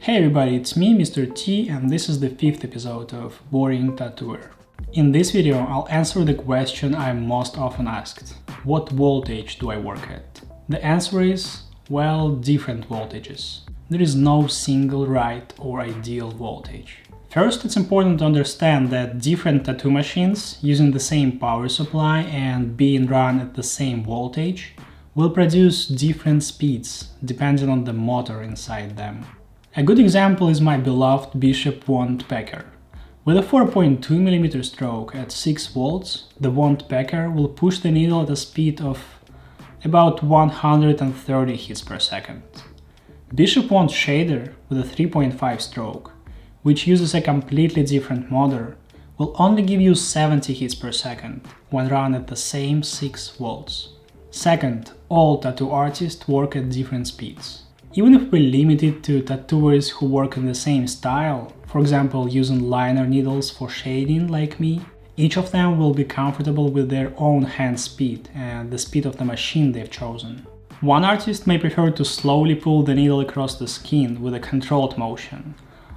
Hey everybody, it's me, Mr. T, and this is the 5th episode of Boring Tattooer. In this video, I'll answer the question I'm most often asked. What voltage do I work at? The answer is, well, different voltages. There is no single right or ideal voltage. First, it's important to understand that different tattoo machines using the same power supply and being run at the same voltage will produce different speeds depending on the motor inside them. A good example is my beloved Bishop Wand Packer. With a 4.2mm stroke at 6 volts, the Wand Packer will push the needle at a speed of about 130 hits per second. Bishop Wand Shader with a 3.5 stroke, which uses a completely different motor, will only give you 70 hits per second when run at the same 6 volts. Second, all tattoo artists work at different speeds. Even if we're limited to tattooers who work in the same style, for example using liner needles for shading like me, each of them will be comfortable with their own hand speed and the speed of the machine they've chosen. One artist may prefer to slowly pull the needle across the skin with a controlled motion.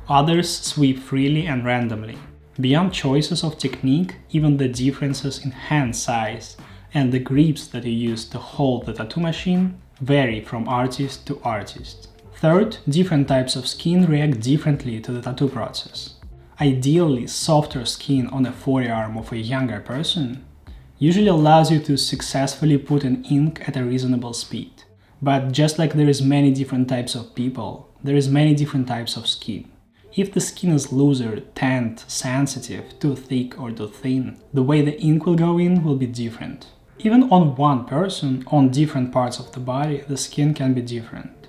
Others sweep freely and randomly. Beyond choices of technique, even the differences in hand size and the grips that you use to hold the tattoo machine vary from artist to artist. Third, different types of skin react differently to the tattoo process. Ideally, softer skin on the forearm of a younger person usually allows you to successfully put in ink at a reasonable speed. But just like there is many different types of people, there is many different types of skin. If the skin is looser, tanned, sensitive, too thick or too thin, the way the ink will go in will be different. Even on one person, on different parts of the body, the skin can be different.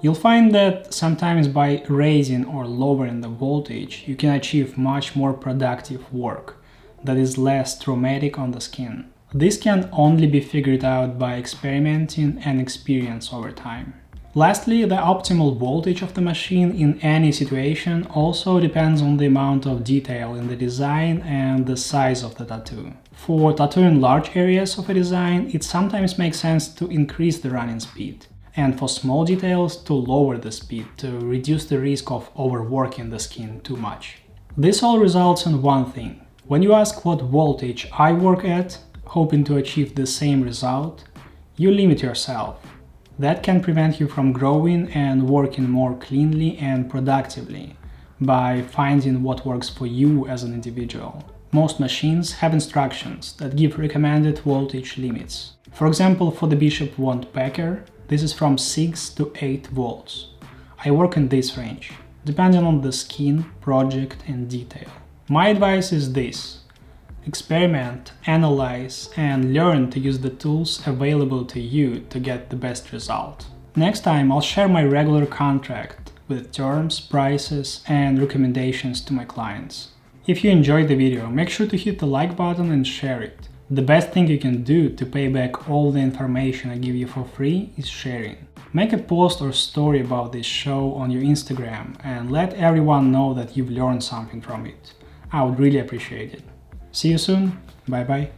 You'll find that sometimes by raising or lowering the voltage, you can achieve much more productive work that is less traumatic on the skin. This can only be figured out by experimenting and experience over time. Lastly, the optimal voltage of the machine in any situation also depends on the amount of detail in the design and the size of the tattoo. For tattooing large areas of a design, it sometimes makes sense to increase the running speed, and for small details to lower the speed to reduce the risk of overworking the skin too much. This all results in one thing. When you ask what voltage I work at, hoping to achieve the same result, you limit yourself. That can prevent you from growing and working more cleanly and productively by finding what works for you as an individual. Most machines have instructions that give recommended voltage limits. For example, for the Bishop Wand Packer, this is from 6 to 8 volts. I work in this range, depending on the skin, project and detail. My advice is this: experiment, analyze, and learn to use the tools available to you to get the best result. Next time, I'll share my regular contract with terms, prices, and recommendations to my clients. If you enjoyed the video, make sure to hit the like button and share it. The best thing you can do to pay back all the information I give you for free is sharing. Make a post or story about this show on your Instagram and let everyone know that you've learned something from it. I would really appreciate it. See you soon. Bye bye.